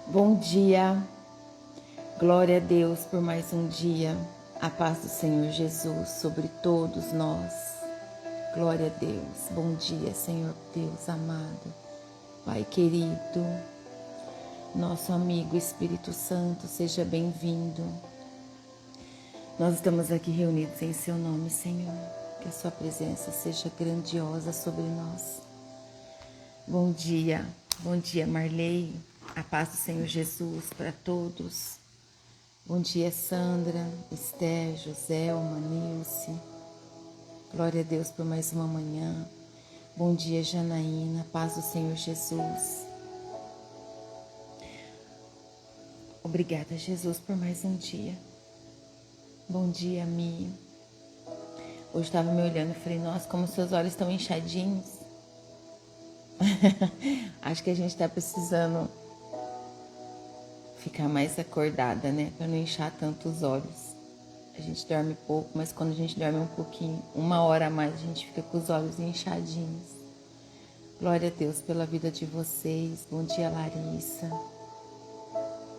Bom dia, glória a Deus por mais um dia, a paz do Senhor Jesus sobre todos nós, glória a Deus. Bom dia, Senhor Deus amado, Pai querido, nosso amigo Espírito Santo, seja bem-vindo. Nós estamos aqui reunidos em Seu nome, Senhor, que a Sua presença seja grandiosa sobre nós. Bom dia Marley, a paz do Senhor Jesus para todos. Bom dia Sandra, Esther, Joselma, Nilce. Glória a Deus por mais uma manhã. Bom dia Janaína, paz do Senhor Jesus. Obrigada Jesus por mais um dia. Bom dia Mi. Hoje estava me olhando e falei, nossa, como seus olhos estão inchadinhos. Acho que a gente está precisando ficar mais acordada, né? Para não inchar tanto os olhos. A gente dorme pouco, mas quando a gente dorme um pouquinho, 1 hora a mais, a gente fica com os olhos inchadinhos. Glória a Deus pela vida de vocês. Bom dia, Larissa.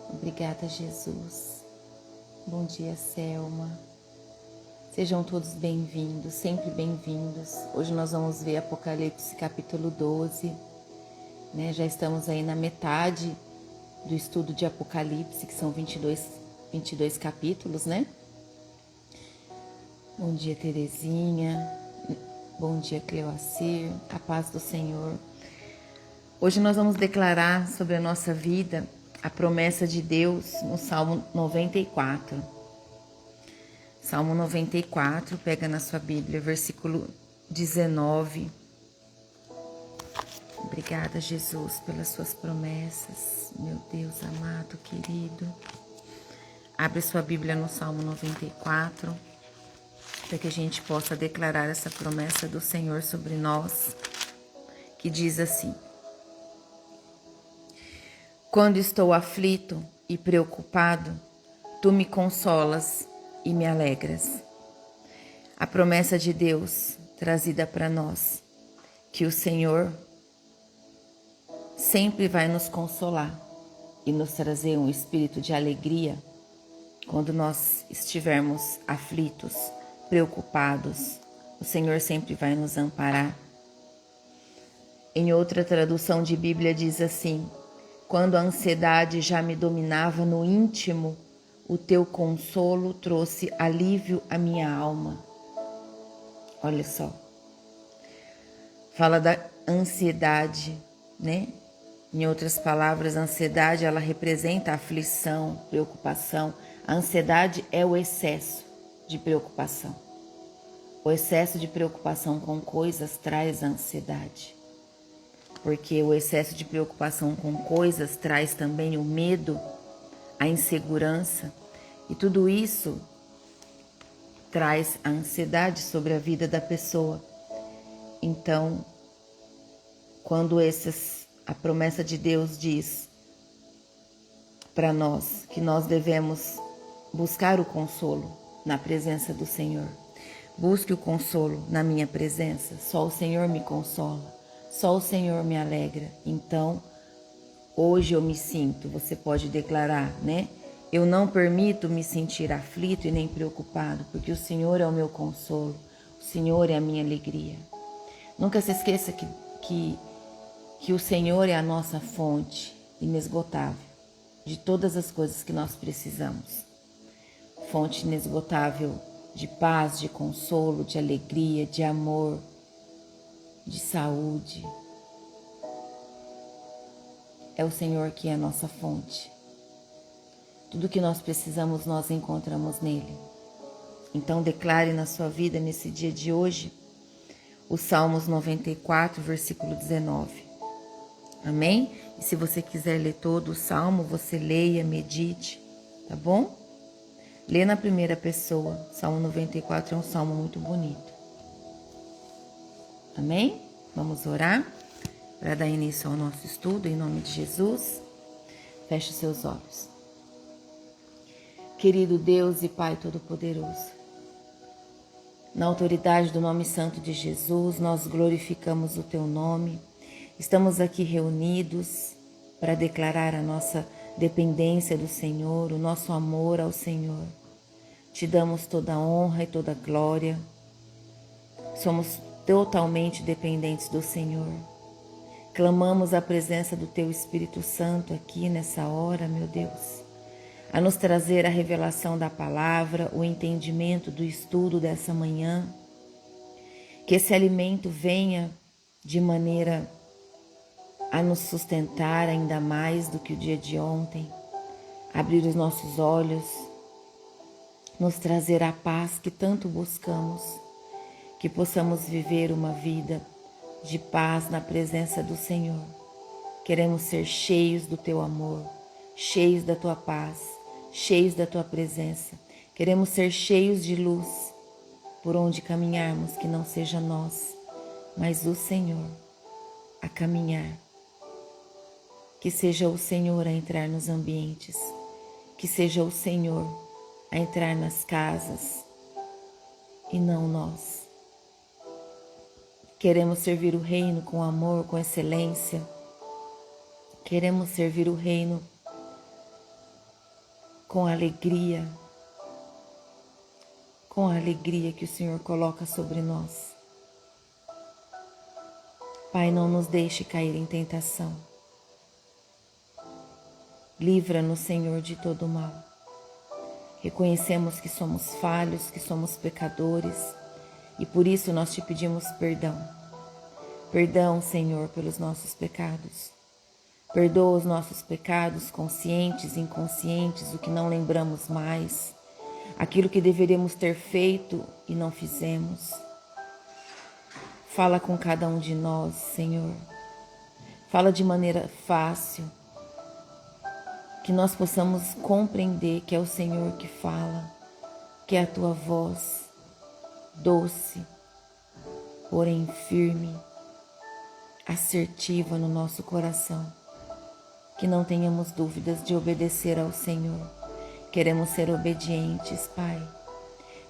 Obrigada, Jesus. Bom dia, Selma. Sejam todos bem-vindos, sempre bem-vindos. Hoje nós vamos ver Apocalipse capítulo 12. Né? Já estamos aí na metade do estudo de Apocalipse, que são 22 capítulos, né? Bom dia, Terezinha. Bom dia, Cleoacir. A paz do Senhor. Hoje nós vamos declarar sobre a nossa vida a promessa de Deus no Salmo 94. Salmo 94, pega na sua Bíblia, versículo 19. Obrigada, Jesus, pelas suas promessas, meu Deus amado, querido. Abre sua Bíblia no Salmo 94, para que a gente possa declarar essa promessa do Senhor sobre nós, que diz assim: quando estou aflito e preocupado, tu me consolas e me alegras. A promessa de Deus trazida para nós, que o Senhor sempre vai nos consolar e nos trazer um espírito de alegria quando nós estivermos aflitos, preocupados. O Senhor sempre vai nos amparar. Em outra tradução de Bíblia diz assim: quando a ansiedade já me dominava no íntimo, o teu consolo trouxe alívio à minha alma. Olha só. Fala da ansiedade, né? Em outras palavras, a ansiedade, ela representa a aflição, preocupação. A ansiedade é o excesso de preocupação. O excesso de preocupação com coisas traz a ansiedade. Porque o excesso de preocupação com coisas traz também o medo, a insegurança, e tudo isso traz a ansiedade sobre a vida da pessoa. Então, quando a promessa de Deus diz para nós que nós devemos buscar o consolo na presença do Senhor. Busque o consolo na minha presença, só o Senhor me consola. Só o Senhor me alegra. Então, hoje eu me sinto, você pode declarar, né? Eu não permito me sentir aflito e nem preocupado, porque o Senhor é o meu consolo, o Senhor é a minha alegria. Nunca se esqueça que o Senhor é a nossa fonte inesgotável de todas as coisas que nós precisamos. Fonte inesgotável de paz, de consolo, de alegria, de amor, de saúde. É o Senhor que é a nossa fonte. Tudo que nós precisamos, nós encontramos nele. Então declare na sua vida, nesse dia de hoje, os Salmos 94, versículo 19. Amém? E se você quiser ler todo o Salmo, você leia, medite, tá bom? Lê na primeira pessoa. Salmo 94 é um salmo muito bonito. Amém? Vamos orar para dar início ao nosso estudo, em nome de Jesus. Feche os seus olhos. Querido Deus e Pai Todo-Poderoso, na autoridade do nome santo de Jesus, nós glorificamos o Teu nome Estamos aqui reunidos para declarar a nossa dependência do Senhor, o nosso amor ao Senhor. Te damos toda a honra e toda a glória. Somos totalmente dependentes do Senhor. Clamamos a presença do Teu Espírito Santo aqui nessa hora, meu Deus, a nos trazer a revelação da palavra, o entendimento do estudo dessa manhã. Que esse alimento venha de maneira a nos sustentar ainda mais do que o dia de ontem, abrir os nossos olhos, nos trazer a paz que tanto buscamos, que possamos viver uma vida de paz na presença do Senhor. Queremos ser cheios do Teu amor, cheios da Tua paz, cheios da Tua presença. Queremos ser cheios de luz por onde caminharmos, que não seja nós, mas o Senhor a caminhar. Que seja o Senhor a entrar nos ambientes, que seja o Senhor a entrar nas casas e não nós. Queremos servir o reino com amor, com excelência. Queremos servir o reino com a alegria que o Senhor coloca sobre nós. Pai, não nos deixe cair em tentação. Livra-nos, Senhor, de todo mal. Reconhecemos que somos falhos, que somos pecadores e por isso nós te pedimos perdão. Perdão, Senhor, pelos nossos pecados. Perdoa os nossos pecados, conscientes e inconscientes, o que não lembramos mais, aquilo que deveríamos ter feito e não fizemos. Fala com cada um de nós, Senhor. Fala de maneira fácil, que nós possamos compreender que é o Senhor que fala, que é a Tua voz doce, porém firme, assertiva no nosso coração. Que não tenhamos dúvidas de obedecer ao Senhor. Queremos ser obedientes, Pai.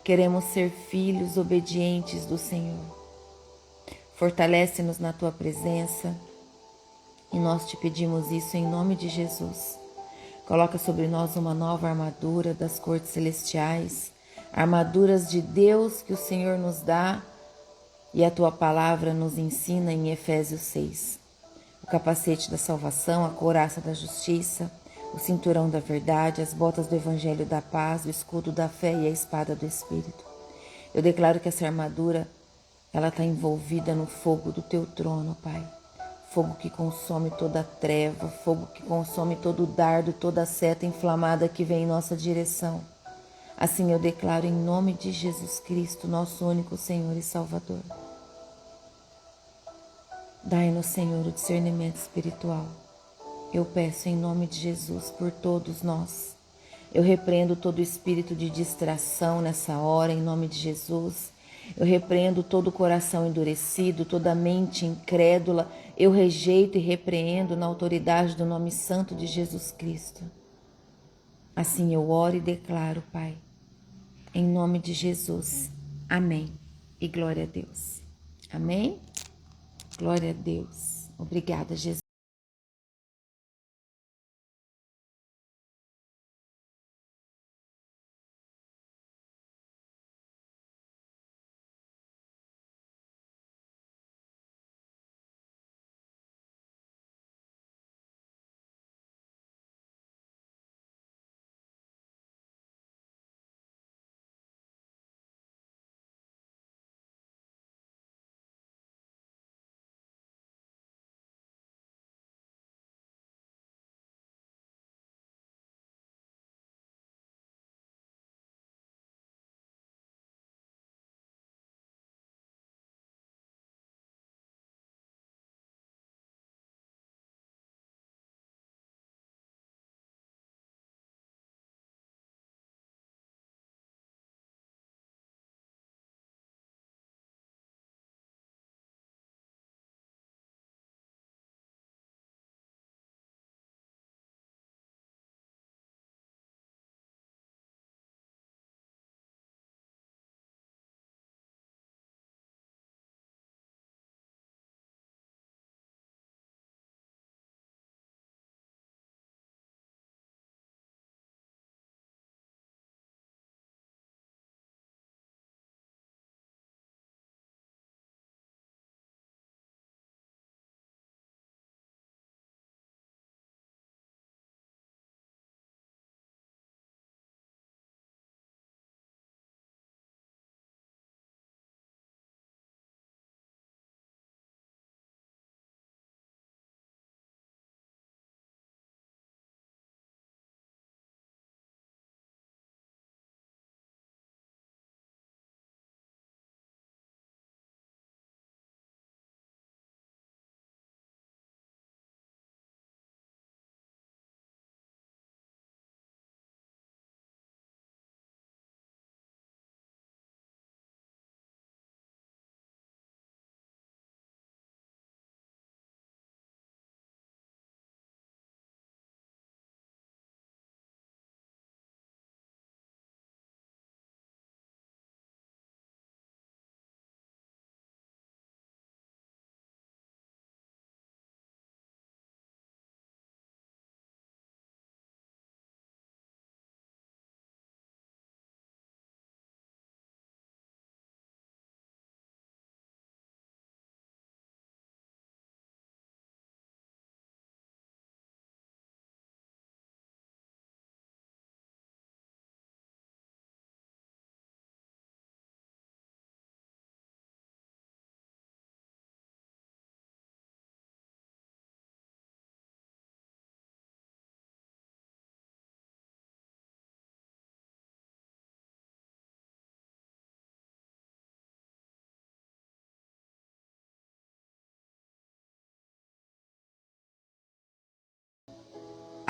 Queremos ser filhos obedientes do Senhor. Fortalece-nos na Tua presença e nós te pedimos isso em nome de Jesus. Coloca sobre nós uma nova armadura das cortes celestiais, armaduras de Deus que o Senhor nos dá e a Tua palavra nos ensina em Efésios 6. O capacete da salvação, a couraça da justiça, o cinturão da verdade, as botas do evangelho da paz, o escudo da fé e a espada do Espírito. Eu declaro que essa armadura, ela está envolvida no fogo do Teu trono, Pai. Fogo que consome toda a treva, fogo que consome todo o dardo, toda a seta inflamada que vem em nossa direção. Assim eu declaro em nome de Jesus Cristo, nosso único Senhor e Salvador. Dai-nos, Senhor, o discernimento espiritual. Eu peço em nome de Jesus por todos nós. Eu repreendo todo espírito de distração nessa hora, em nome de Jesus. Eu repreendo todo o coração endurecido, toda a mente incrédula. Eu rejeito e repreendo na autoridade do nome santo de Jesus Cristo. Assim eu oro e declaro, Pai, em nome de Jesus. Amém. E glória a Deus. Amém? Glória a Deus. Obrigada, Jesus.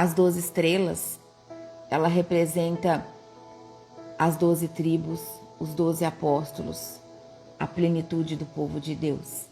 As 12 estrelas, ela representa as 12 tribos, os 12 apóstolos, a plenitude do povo de Deus.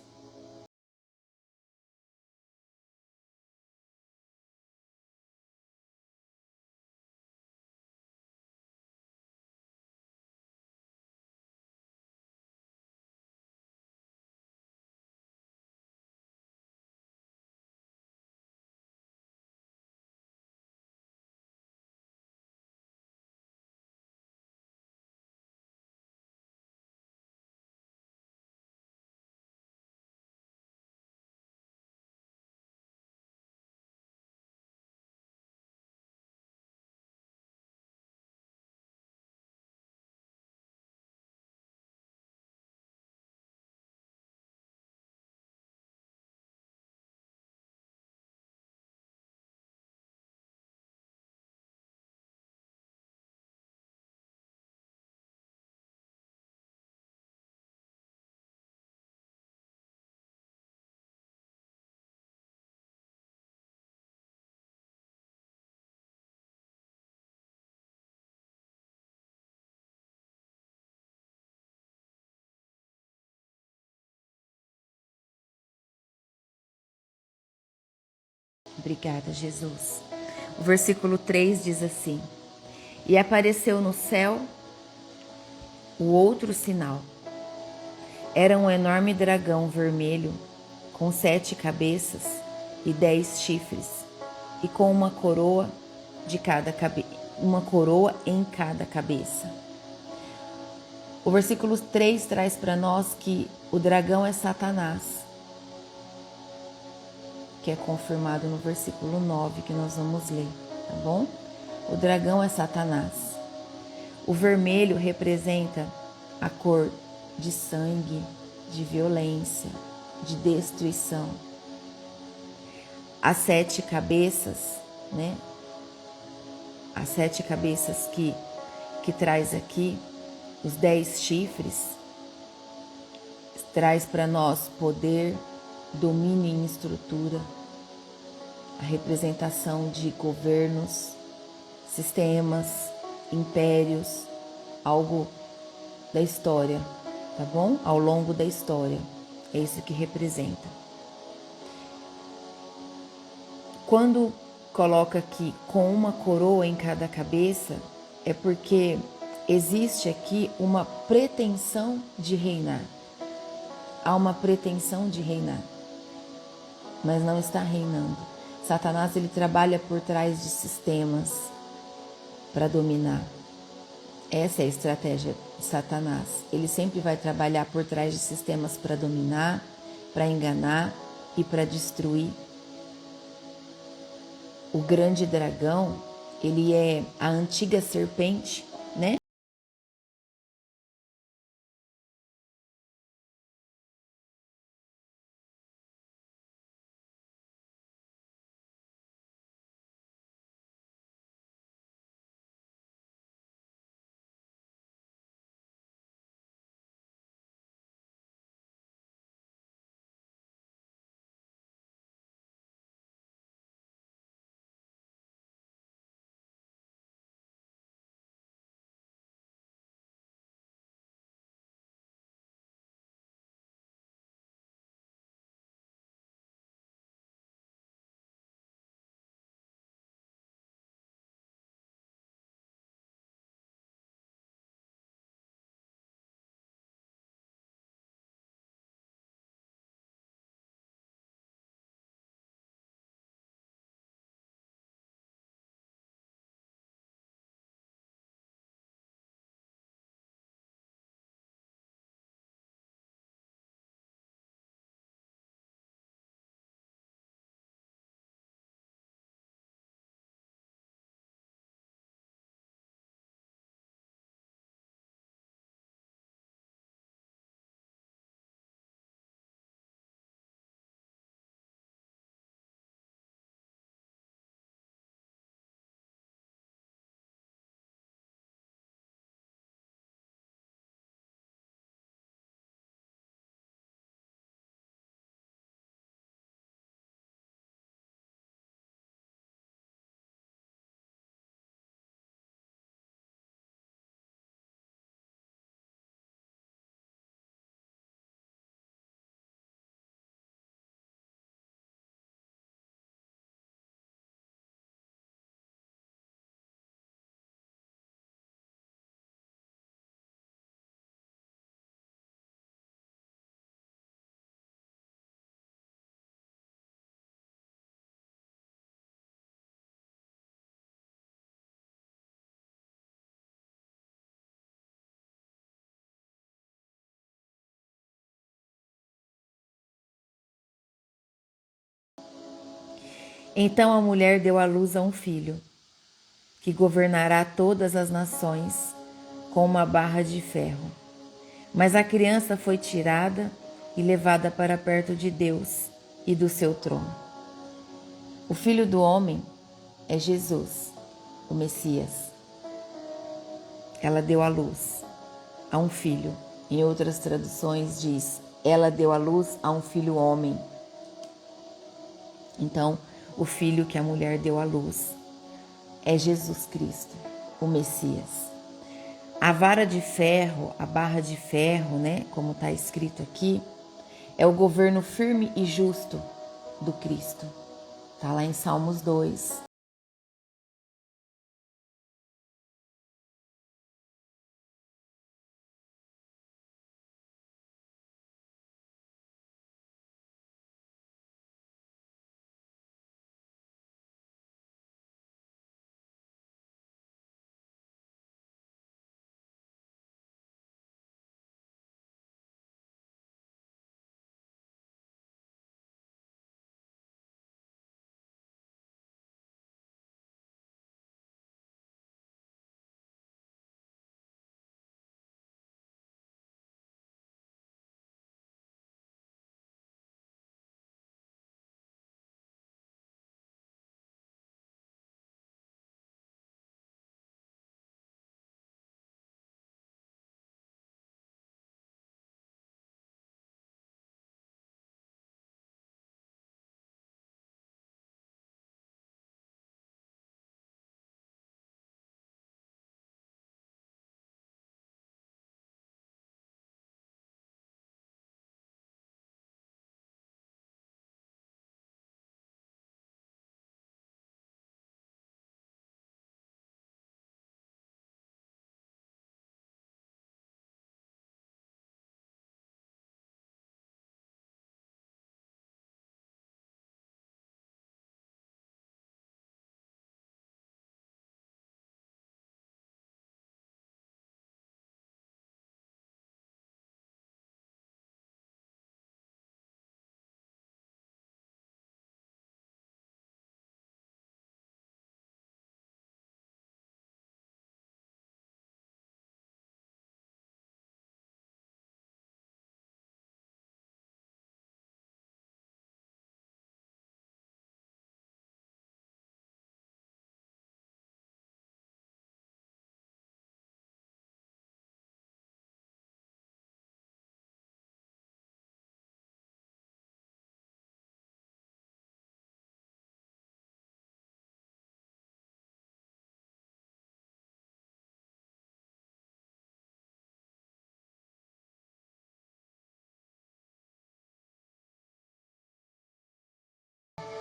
Obrigada, Jesus. O versículo 3 diz assim: E apareceu no céu o outro sinal. Era um enorme dragão vermelho, com 7 cabeças e 10 chifres, e com uma coroa em cada cabeça. O versículo 3 traz para nós que o dragão é Satanás, que é confirmado no versículo 9 que nós vamos ler, tá bom? O dragão é Satanás. O vermelho representa a cor de sangue, de violência, de destruição. As 7 cabeças, né? As 7 cabeças que traz aqui, os 10 chifres, traz para nós poder, domínio e estrutura, a representação de governos, sistemas, impérios, algo da história, tá bom? Ao longo da história, é isso que representa. Quando coloca aqui com uma coroa em cada cabeça, é porque existe aqui uma pretensão de reinar. Há uma pretensão de reinar, mas não está reinando. Satanás, ele trabalha por trás de sistemas para dominar. Essa é a estratégia de Satanás. Ele sempre vai trabalhar por trás de sistemas para dominar, para enganar e para destruir. O grande dragão, ele é a antiga serpente, né? Então a mulher deu à luz a um filho, que governará todas as nações com uma barra de ferro. Mas a criança foi tirada e levada para perto de Deus e do seu trono. O Filho do Homem é Jesus, o Messias. Ela deu à luz a um filho. Em outras traduções diz, ela deu à luz a um filho homem. Então, o filho que a mulher deu à luz é Jesus Cristo, o Messias. A vara de ferro, a barra de ferro, né, como está escrito aqui, é o governo firme e justo do Cristo. Está lá em Salmos 2.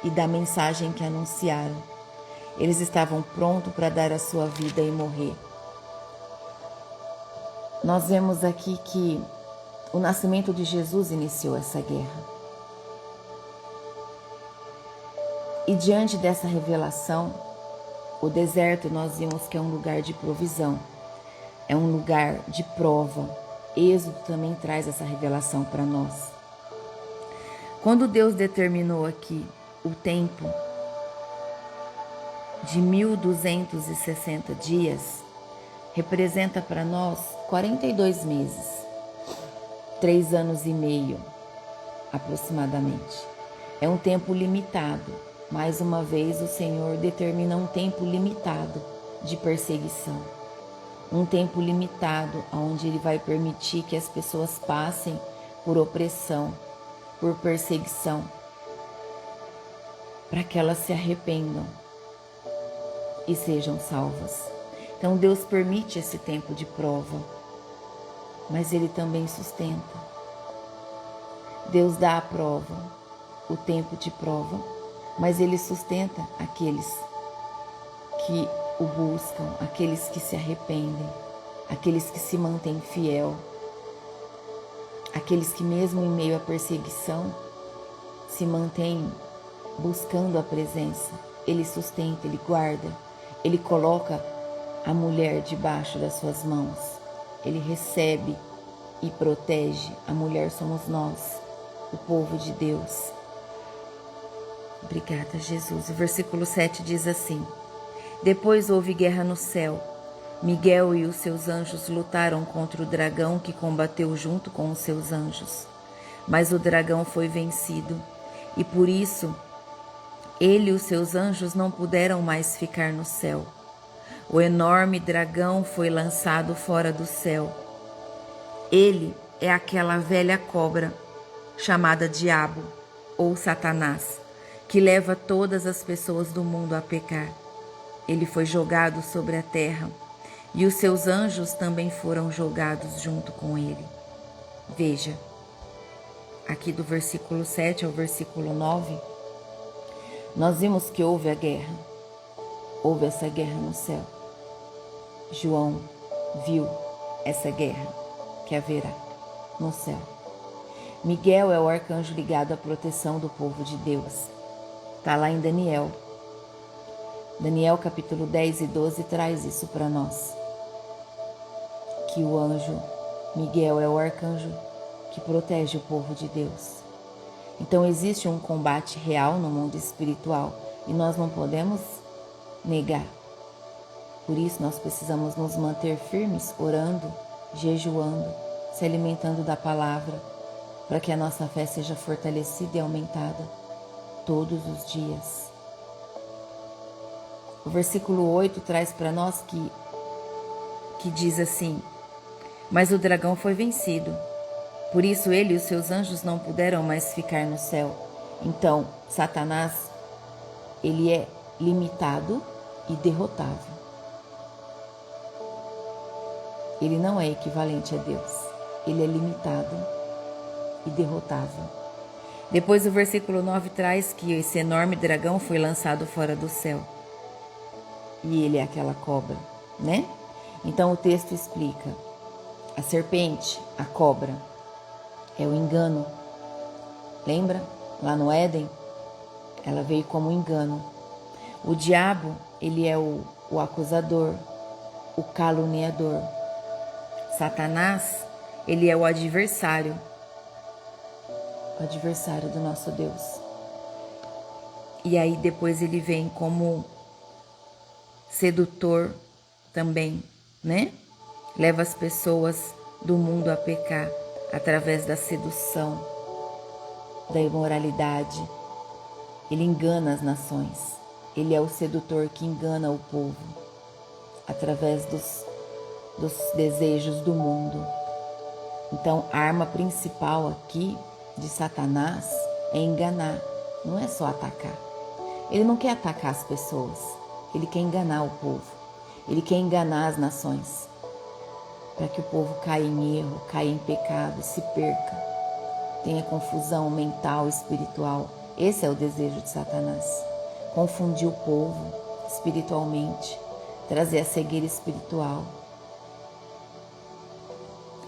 E da mensagem que anunciaram. Eles estavam prontos para dar a sua vida e morrer. Nós vemos aqui que o nascimento de Jesus iniciou essa guerra. E diante dessa revelação, o deserto nós vimos que é um lugar de provisão, é um lugar de prova. Êxodo também traz essa revelação para nós. Quando Deus determinou aqui o tempo de 1260 dias, representa para nós 42 meses, 3 anos e meio aproximadamente. É um tempo limitado. Mais uma vez o Senhor determina um tempo limitado de perseguição. Um tempo limitado onde Ele vai permitir que as pessoas passem por opressão, por perseguição, para que elas se arrependam e sejam salvas. Então Deus permite esse tempo de prova, mas Ele também sustenta. Deus dá a prova, o tempo de prova, mas Ele sustenta aqueles que o buscam, aqueles que se arrependem, aqueles que se mantêm fiel, aqueles que mesmo em meio à perseguição se mantêm buscando a presença. Ele sustenta, Ele guarda, Ele coloca a mulher debaixo das suas mãos, Ele recebe e protege. A mulher somos nós, o povo de Deus. Obrigada, Jesus. O versículo 7 diz assim: Depois houve guerra no céu. Miguel e os seus anjos lutaram contra o dragão que combateu junto com os seus anjos. Mas o dragão foi vencido, e por isso ele e os seus anjos não puderam mais ficar no céu. O enorme dragão foi lançado fora do céu. Ele é aquela velha cobra chamada Diabo ou Satanás, que leva todas as pessoas do mundo a pecar. Ele foi jogado sobre a terra e os seus anjos também foram jogados junto com ele. Veja, aqui do versículo 7 ao versículo 9, nós vimos que houve a guerra. Houve essa guerra no céu. João viu essa guerra que haverá no céu. Miguel é o arcanjo ligado à proteção do povo de Deus. Está lá em Daniel. Daniel capítulo 10 e 12 traz isso para nós. Que o anjo Miguel é o arcanjo que protege o povo de Deus. Então existe um combate real no mundo espiritual e nós não podemos negar. Por isso nós precisamos nos manter firmes, orando, jejuando, se alimentando da palavra, para que a nossa fé seja fortalecida e aumentada todos os dias. O versículo 8 traz para nós que diz assim: Mas o dragão foi vencido, por isso ele e os seus anjos não puderam mais ficar no céu. Então, Satanás, ele é limitado e derrotável. Ele não é equivalente a Deus. Ele é limitado e derrotável. Depois o versículo 9 traz que esse enorme dragão foi lançado fora do céu. E ele é aquela cobra, né? Então o texto explica. A serpente, a cobra, é o engano. Lembra? Lá no Éden, ela veio como engano. O diabo, ele é o acusador, o caluniador. Satanás, ele é o adversário do nosso Deus. E aí depois ele vem como sedutor também, né? Leva as pessoas do mundo a pecar através da sedução, da imoralidade. Ele engana as nações. Ele é o sedutor que engana o povo através dos desejos do mundo. Então, a arma principal aqui de Satanás é enganar, não é só atacar. Ele não quer atacar as pessoas, ele quer enganar o povo, ele quer enganar as nações, para que o povo caia em erro, caia em pecado, se perca, tenha confusão mental, espiritual. Esse é o desejo de Satanás, confundir o povo espiritualmente, trazer a cegueira espiritual.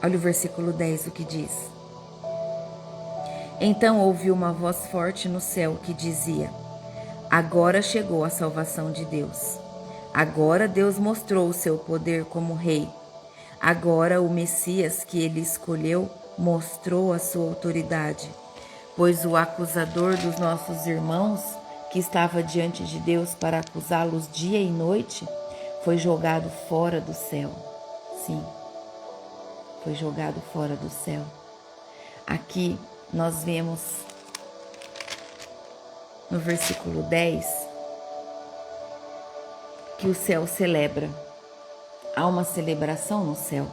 Olha o versículo 10, o que diz. Então ouvi uma voz forte no céu que dizia: Agora chegou a salvação de Deus. Agora Deus mostrou o seu poder como rei. Agora o Messias que ele escolheu mostrou a sua autoridade. Pois o acusador dos nossos irmãos, que estava diante de Deus para acusá-los dia e noite, foi jogado fora do céu. Sim, foi jogado fora do céu. Aqui nós vemos no versículo 10 que o céu celebra. Há uma celebração no céu,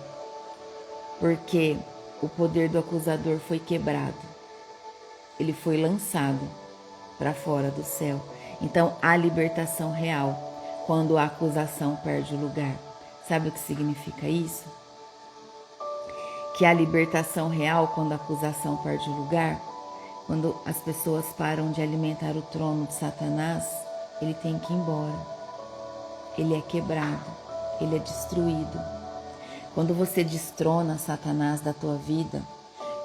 porque o poder do acusador foi quebrado. Ele foi lançado para fora do céu. Então há libertação real quando a acusação perde o lugar. Sabe o que significa isso? Que há libertação real quando a acusação perde o lugar. Quando as pessoas param de alimentar o trono de Satanás, ele tem que ir embora. Ele é quebrado, ele é destruído. Quando você destrona Satanás da tua vida,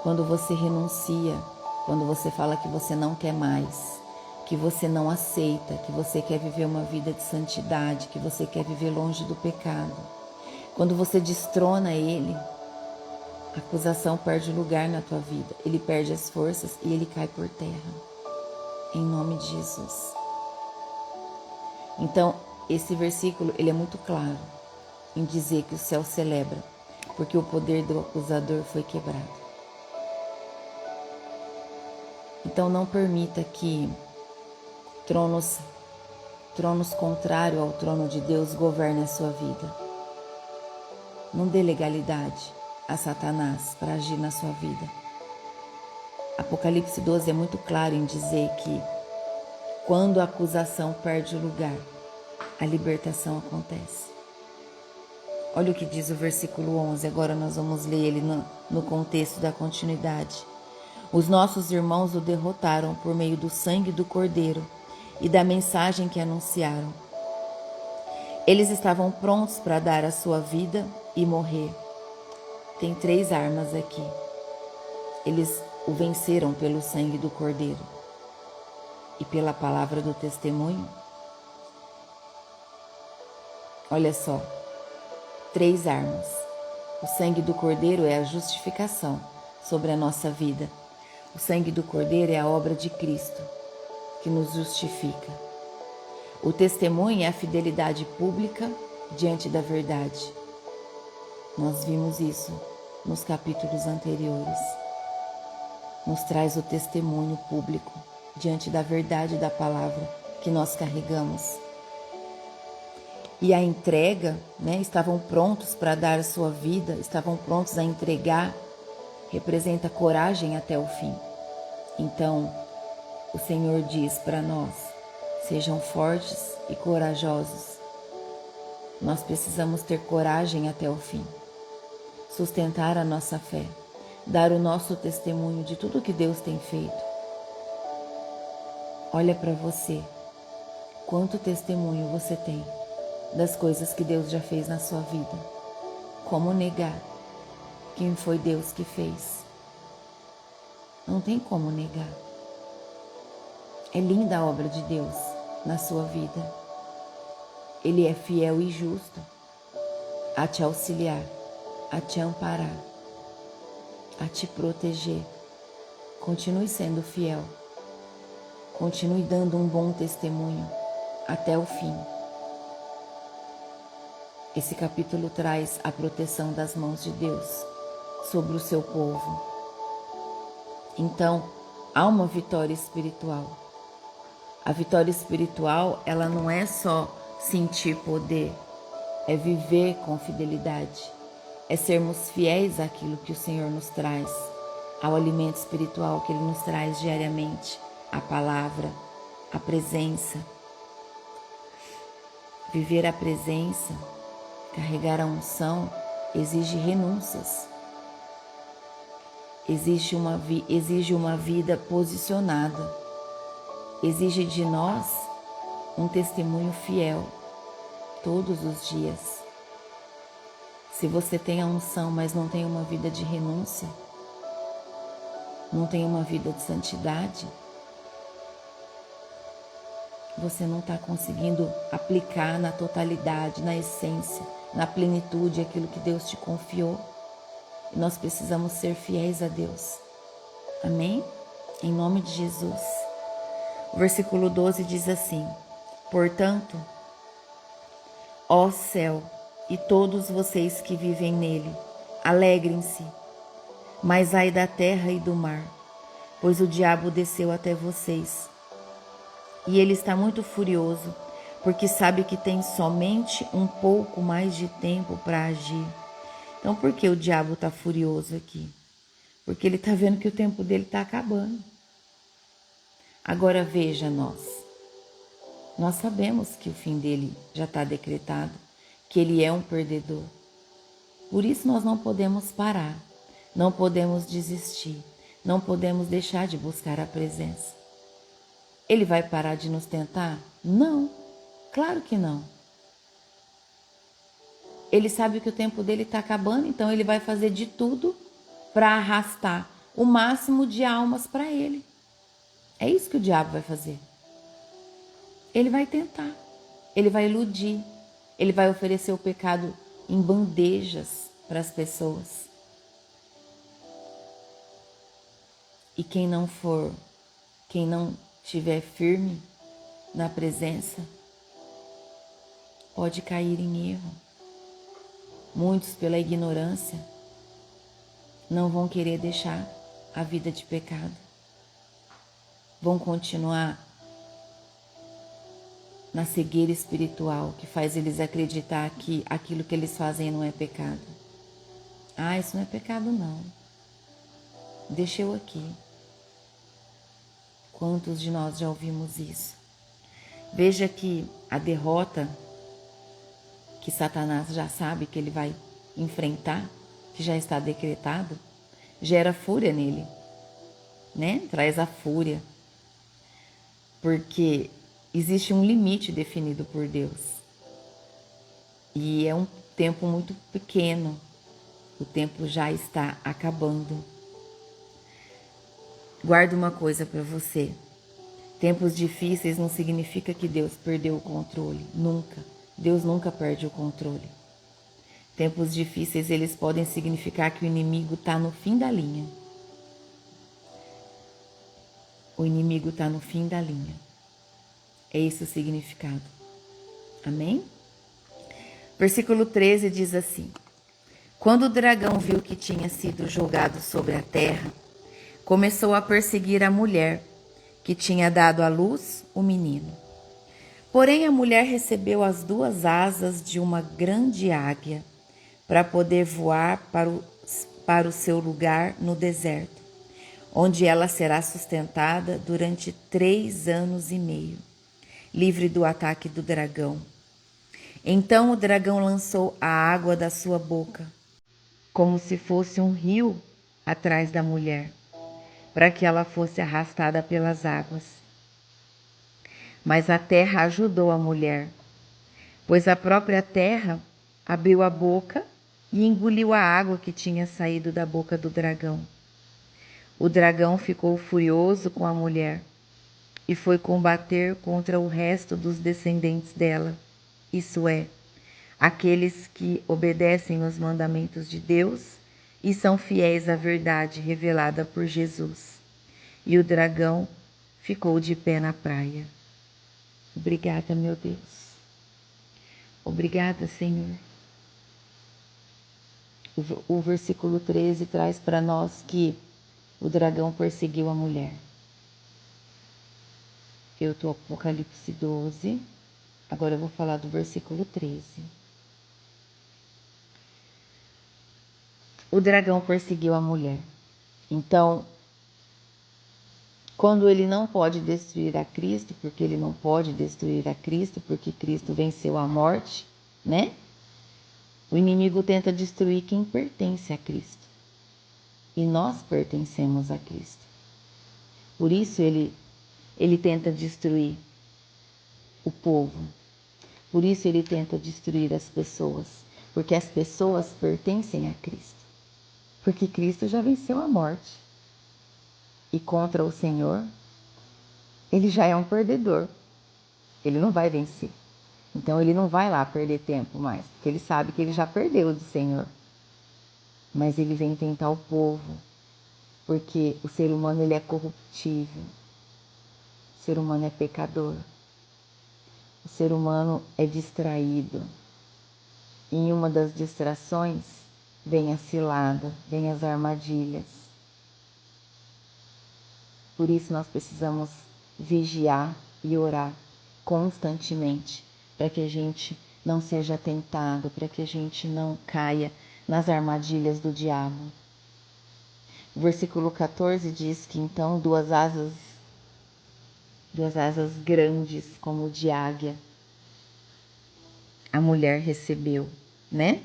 quando você renuncia, quando você fala que você não quer mais, que você não aceita, que você quer viver uma vida de santidade, que você quer viver longe do pecado, quando você destrona ele, a acusação perde lugar na tua vida, ele perde as forças e ele cai por terra. em nome de Jesus. Então, esse versículo ele é muito claro em dizer que o céu celebra, porque o poder do acusador foi quebrado. Então não permita que tronos contrários ao trono de Deus governem a sua vida. Não dê legalidade a Satanás para agir na sua vida. Apocalipse 12 é muito claro em dizer que quando a acusação perde o lugar, a libertação acontece. Olha o que diz o versículo 11, agora nós vamos ler ele no contexto da continuidade. Os nossos irmãos o derrotaram por meio do sangue do Cordeiro e da mensagem que anunciaram. Eles estavam prontos para dar a sua vida e morrer. Tem 3 armas aqui. Eles o venceram pelo sangue do Cordeiro e pela palavra do testemunho. Olha só, 3 armas. O sangue do Cordeiro é a justificação sobre a nossa vida. O sangue do Cordeiro é a obra de Cristo que nos justifica. O testemunho é a fidelidade pública diante da verdade. Nós vimos isso nos capítulos anteriores. Nos traz o testemunho público diante da verdade da palavra que nós carregamos. E a entrega, estavam prontos para dar a sua vida, estavam prontos a entregar, representa coragem até o fim. Então, o Senhor diz para nós, sejam fortes e corajosos. Nós precisamos ter coragem até o fim, sustentar a nossa fé, dar o nosso testemunho de tudo que Deus tem feito. Olha para você, quanto testemunho você tem das coisas que Deus já fez na sua vida. Como negar quem foi Deus que fez? Não tem como negar. É linda a obra de Deus na sua vida. Ele é fiel e justo a te auxiliar, a te amparar, a te proteger. Continue sendo fiel. Continue dando um bom testemunho até o fim. Esse capítulo traz a proteção das mãos de Deus sobre o seu povo. Então, há uma vitória espiritual. A vitória espiritual, ela não é só sentir poder, é viver com fidelidade, é sermos fiéis àquilo que o Senhor nos traz, ao alimento espiritual que Ele nos traz diariamente, a palavra, a presença. Viver a presença, carregar a unção, exige renúncias, exige uma vida posicionada, exige de nós um testemunho fiel todos os dias. Se você tem a unção, mas não tem uma vida de renúncia, não tem uma vida de santidade, você não está conseguindo aplicar na totalidade, na essência, na plenitude aquilo que Deus te confiou. E nós precisamos ser fiéis a Deus. Amém? Em nome de Jesus. O versículo 12 diz assim: portanto, ó céu e todos vocês que vivem nele, alegrem-se, mas ai da terra e do mar, pois o diabo desceu até vocês. E ele está muito furioso, porque sabe que tem somente um pouco mais de tempo para agir. Então, por que o diabo está furioso aqui? Porque ele está vendo que o tempo dele está acabando. Agora veja nós sabemos que o fim dele já está decretado, que ele é um perdedor. Por isso nós não podemos parar, não podemos desistir, não podemos deixar de buscar a presença. Ele vai parar de nos tentar? Não, claro que não. Ele sabe que o tempo dele está acabando, então ele vai fazer de tudo para arrastar o máximo de almas para ele. É isso que o diabo vai fazer. Ele vai tentar, ele vai iludir, ele vai oferecer o pecado em bandejas para as pessoas. E quem não estiver firme na presença, pode cair em erro. Muitos, pela ignorância, não vão querer deixar a vida de pecado. Vão continuar na cegueira espiritual que faz eles acreditar que aquilo que eles fazem não é pecado. Ah, isso não é pecado não. Deixa eu aqui. Quantos de nós já ouvimos isso? Veja que a derrota que Satanás já sabe que ele vai enfrentar, que já está decretado, gera fúria nele, né? Traz a fúria. Porque existe um limite definido por Deus. E é um tempo muito pequeno. O tempo já está acabando. Guarda uma coisa para você. Tempos difíceis não significa que Deus perdeu o controle. Nunca. Deus nunca perde o controle. Tempos difíceis, eles podem significar que o inimigo está no fim da linha. O inimigo está no fim da linha. É esse o significado. Amém? Versículo 13 diz assim: Quando o dragão viu que tinha sido jogado sobre a terra, começou a perseguir a mulher, que tinha dado à luz o menino. Porém, a mulher recebeu as 2 asas de uma grande águia, para poder voar para o seu lugar no deserto, onde ela será sustentada durante 3 anos e meio, livre do ataque do dragão. Então o dragão lançou a água da sua boca, como se fosse um rio atrás da mulher, para que ela fosse arrastada pelas águas. Mas a terra ajudou a mulher, pois a própria terra abriu a boca e engoliu a água que tinha saído da boca do dragão. O dragão ficou furioso com a mulher e foi combater contra o resto dos descendentes dela, isso é, aqueles que obedecem os mandamentos de Deus e são fiéis à verdade revelada por Jesus. E o dragão ficou de pé na praia. Obrigada, meu Deus. Obrigada, Senhor. O versículo 13 traz para nós que o dragão perseguiu a mulher. Eu estou Apocalipse 12, agora eu vou falar do versículo 13. O dragão perseguiu a mulher. Então, quando ele não pode destruir a Cristo, porque ele não pode destruir a Cristo, porque Cristo venceu a morte, né? O inimigo tenta destruir quem pertence a Cristo. E nós pertencemos a Cristo. Por isso ele tenta destruir o povo. Por isso ele tenta destruir as pessoas. Porque as pessoas pertencem a Cristo. Porque Cristo já venceu a morte. E contra o Senhor, ele já é um perdedor. Ele não vai vencer. Então ele não vai lá perder tempo mais. Porque ele sabe que ele já perdeu do Senhor. Mas ele vem tentar o povo. Porque o ser humano ele é corruptível. O ser humano é pecador. O ser humano é distraído. E em uma das distrações vem a cilada, vem as armadilhas. Por isso nós precisamos vigiar e orar constantemente para que a gente não seja tentado, para que a gente não caia nas armadilhas do diabo. O versículo 14 diz que então 2 asas grandes como de águia a mulher recebeu, né?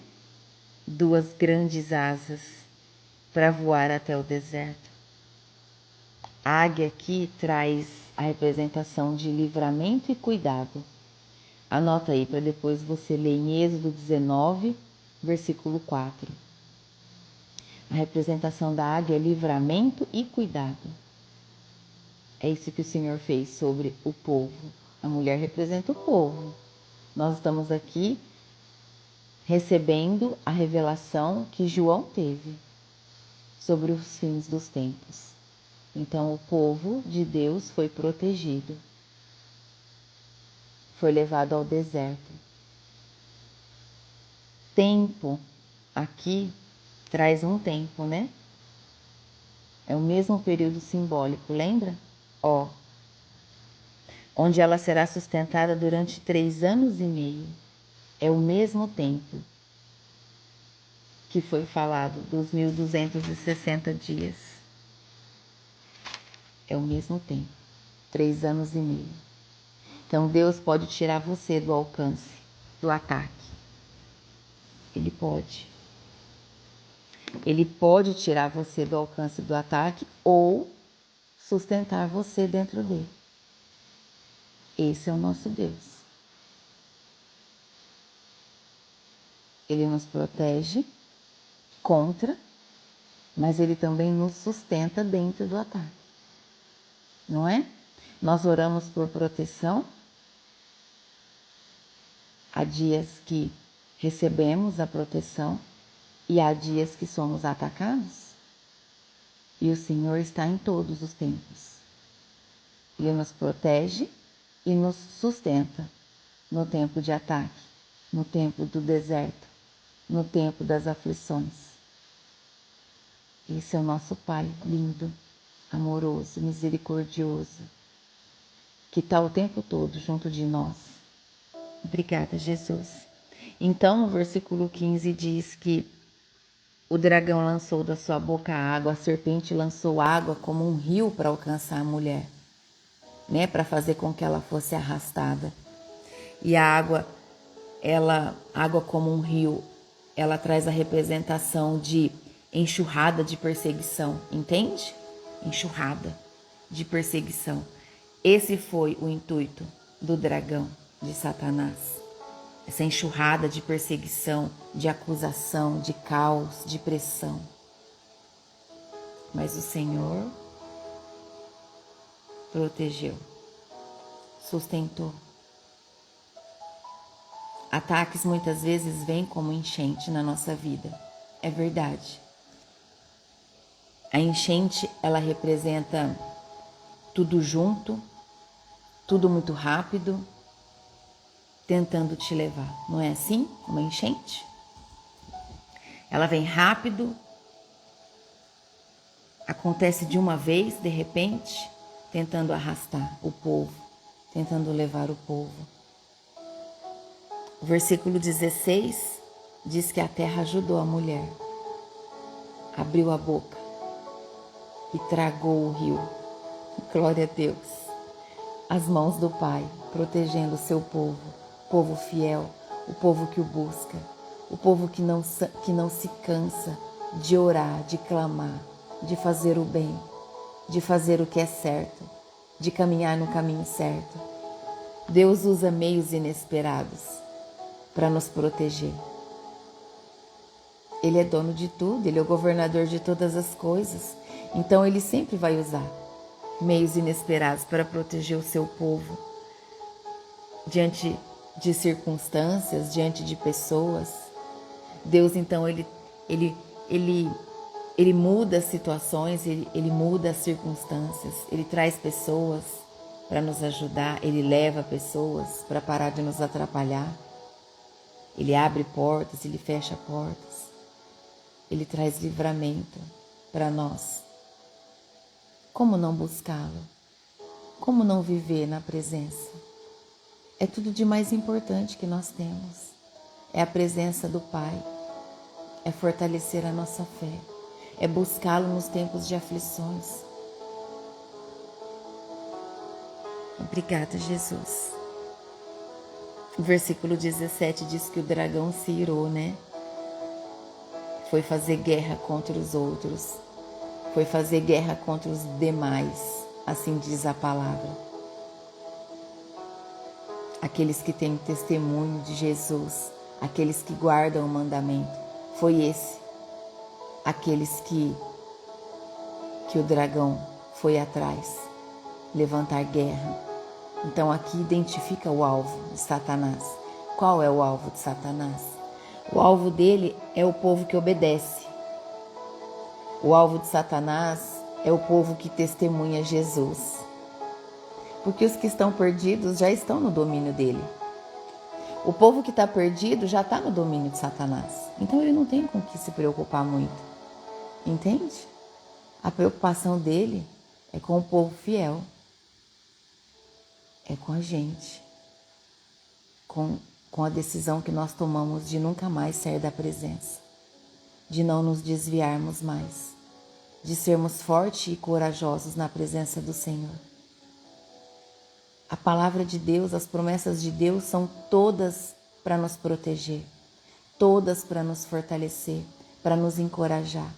2 grandes asas para voar até o deserto. A águia aqui traz a representação de livramento e cuidado. Anota aí para depois você ler em Êxodo 19, versículo 4. A representação da águia é livramento e cuidado. É isso que o Senhor fez sobre o povo. A mulher representa o povo. Nós estamos aqui recebendo a revelação que João teve sobre os fins dos tempos. Então o povo de Deus foi protegido, foi levado ao deserto. Tempo aqui traz um tempo, né? É o mesmo período simbólico, lembra? Ó, onde ela será sustentada durante 3 anos e meio. É o mesmo tempo que foi falado dos 1260 dias. É o mesmo tempo, 3 anos e meio. Então Deus pode tirar você do alcance, do ataque. Ele pode. Ele pode tirar você do alcance do ataque ou sustentar você dentro dele. Esse é o nosso Deus. Ele nos protege contra, mas ele também nos sustenta dentro do ataque. Não é? Nós oramos por proteção. Há dias que recebemos a proteção e há dias que somos atacados. E o Senhor está em todos os tempos. Ele nos protege e nos sustenta no tempo de ataque, no tempo do deserto, no tempo das aflições. Esse é o nosso Pai lindo, amoroso, misericordioso, que está o tempo todo junto de nós. Obrigada, Jesus. Então, no versículo 15 diz que o dragão lançou da sua boca água, a serpente lançou água como um rio para alcançar a mulher, né, para fazer com que ela fosse arrastada. E a água como um rio, ela traz a representação de enxurrada de perseguição, entende? Enxurrada de perseguição. Esse foi o intuito do dragão, de Satanás. Essa enxurrada de perseguição, de acusação, de caos, de pressão. Mas o Senhor protegeu, sustentou. Ataques muitas vezes vêm como enchente na nossa vida. É verdade. A enchente, ela representa tudo junto, tudo muito rápido, tentando te levar. Não é assim? Uma enchente? Ela vem rápido, acontece de uma vez, de repente, tentando arrastar o povo, tentando levar o povo. O versículo 16 diz que a terra ajudou a mulher, abriu a boca e tragou o rio. Glória a Deus. As mãos do Pai protegendo o seu povo, povo fiel, o povo que o busca, o povo que não se cansa de orar, de clamar, de fazer o bem, de fazer o que é certo, de caminhar no caminho certo. Deus usa meios inesperados para nos proteger. Ele é dono de tudo, Ele é o governador de todas as coisas. Então Ele sempre vai usar meios inesperados para proteger o seu povo diante de circunstâncias, diante de pessoas. Deus, então, Ele muda as situações, ele muda as circunstâncias, Ele traz pessoas para nos ajudar, Ele leva pessoas para parar de nos atrapalhar. Ele abre portas, Ele fecha portas. Ele traz livramento para nós. Como não buscá-lo? Como não viver na presença? É tudo de mais importante que nós temos. É a presença do Pai. É fortalecer a nossa fé. É buscá-lo nos tempos de aflições. Obrigada, Jesus. O versículo 17 diz que o dragão se irou, né? Foi fazer guerra contra os outros. Foi fazer guerra contra os demais, assim diz a palavra. Aqueles que têm testemunho de Jesus, aqueles que guardam o mandamento. Foi esse, aqueles que o dragão foi atrás, levantar guerra. Então aqui identifica o alvo de Satanás. Qual é o alvo de Satanás? O alvo dele é o povo que obedece. O alvo de Satanás é o povo que testemunha Jesus. Porque os que estão perdidos já estão no domínio dele. O povo que está perdido já está no domínio de Satanás. Então ele não tem com o que se preocupar muito. Entende? A preocupação dele é com o povo fiel. É com a gente. Com a decisão que nós tomamos de nunca mais sair da presença. De não nos desviarmos mais. De sermos fortes e corajosos na presença do Senhor. A palavra de Deus, as promessas de Deus são todas para nos proteger, todas para nos fortalecer, para nos encorajar,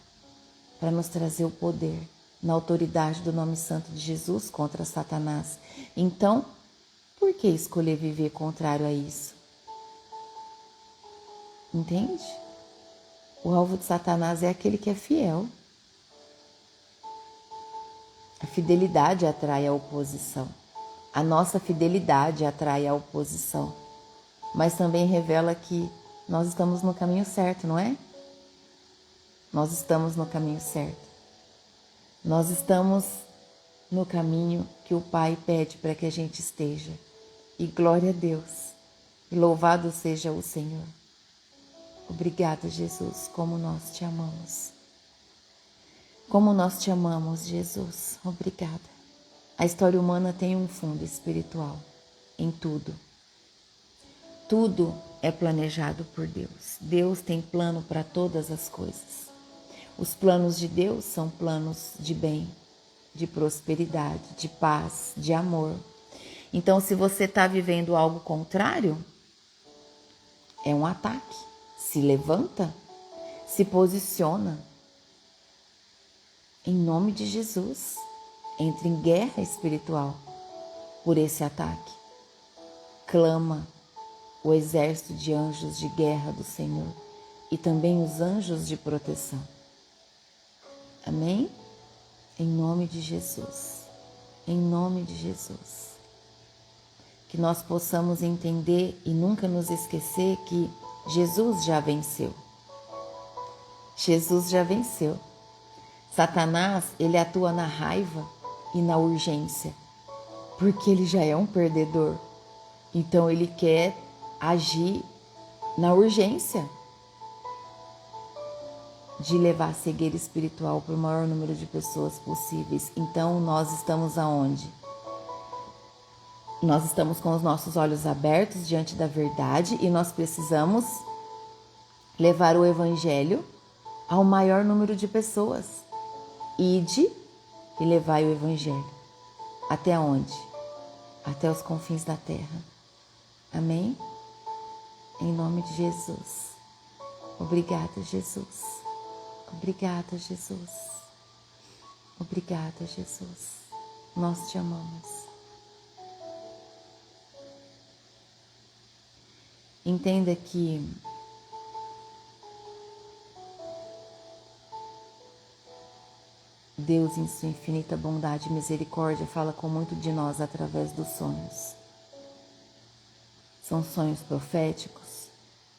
para nos trazer o poder na autoridade do nome santo de Jesus contra Satanás. Então, por que escolher viver contrário a isso? Entende? O alvo de Satanás é aquele que é fiel. A fidelidade atrai a oposição. A nossa fidelidade atrai a oposição. Mas também revela que nós estamos no caminho certo, não é? Nós estamos no caminho certo. Nós estamos no caminho que o Pai pede para que a gente esteja. E glória a Deus. E louvado seja o Senhor. Obrigada, Jesus, como nós te amamos. Como nós te amamos, Jesus. Obrigada. A história humana tem um fundo espiritual em tudo. Tudo é planejado por Deus. Deus tem plano para todas as coisas. Os planos de Deus são planos de bem, de prosperidade, de paz, de amor. Então, se você está vivendo algo contrário, é um ataque. Se levanta, se posiciona. Em nome de Jesus, entre em guerra espiritual por esse ataque. Clama o exército de anjos de guerra do Senhor e também os anjos de proteção. Amém? Em nome de Jesus. Em nome de Jesus. Que nós possamos entender e nunca nos esquecer que Jesus já venceu. Jesus já venceu. Satanás, ele atua na raiva e na urgência, porque ele já é um perdedor. Então ele quer agir na urgência de levar a cegueira espiritual para o maior número de pessoas possíveis. Então nós estamos aonde? Nós estamos com os nossos olhos abertos diante da verdade e nós precisamos levar o evangelho ao maior número de pessoas. Ide e levai o evangelho. Até onde? Até os confins da terra. Amém? Em nome de Jesus. Obrigada, Jesus. Obrigada, Jesus. Obrigada, Jesus. Nós te amamos. Entenda que Deus, em sua infinita bondade e misericórdia, fala com muito de nós através dos sonhos. São sonhos proféticos,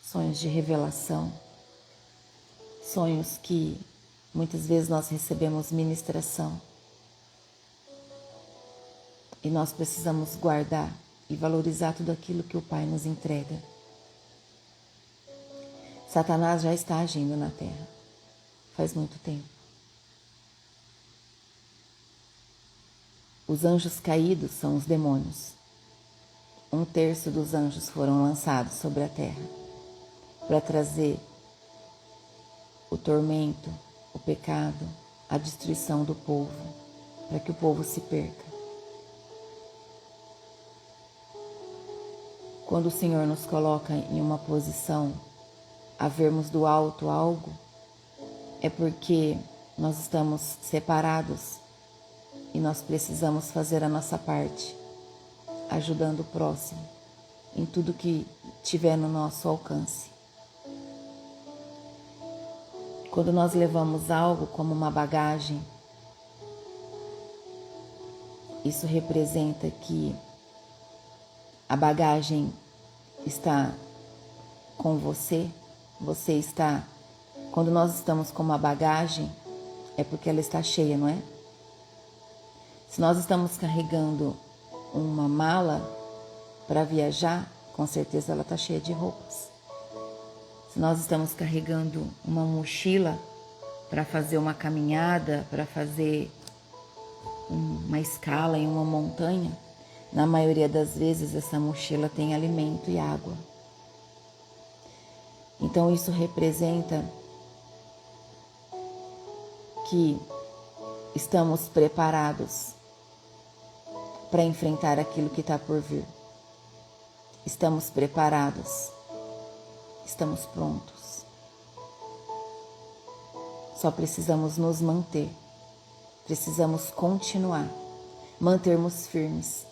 sonhos de revelação, sonhos que muitas vezes nós recebemos ministração e nós precisamos guardar e valorizar tudo aquilo que o Pai nos entrega. Satanás já está agindo na terra faz muito tempo. Os anjos caídos são os demônios. 1/3 dos anjos foram lançados sobre a terra para trazer o tormento, o pecado, a destruição do povo, para que o povo se perca. Quando o Senhor nos coloca em uma posição a vermos do alto algo, é porque nós estamos separados e nós precisamos fazer a nossa parte, ajudando o próximo em tudo que tiver no nosso alcance. Quando nós levamos algo como uma bagagem, isso representa que a bagagem está com você, você está... Quando nós estamos com uma bagagem, é porque ela está cheia, não é? Se nós estamos carregando uma mala para viajar, com certeza ela está cheia de roupas. Se nós estamos carregando uma mochila para fazer uma caminhada, para fazer uma escala em uma montanha, na maioria das vezes essa mochila tem alimento e água. Então isso representa que estamos preparados para enfrentar aquilo que está por vir. Estamos preparados, estamos prontos. Só precisamos nos manter, precisamos continuar, mantermos firmes,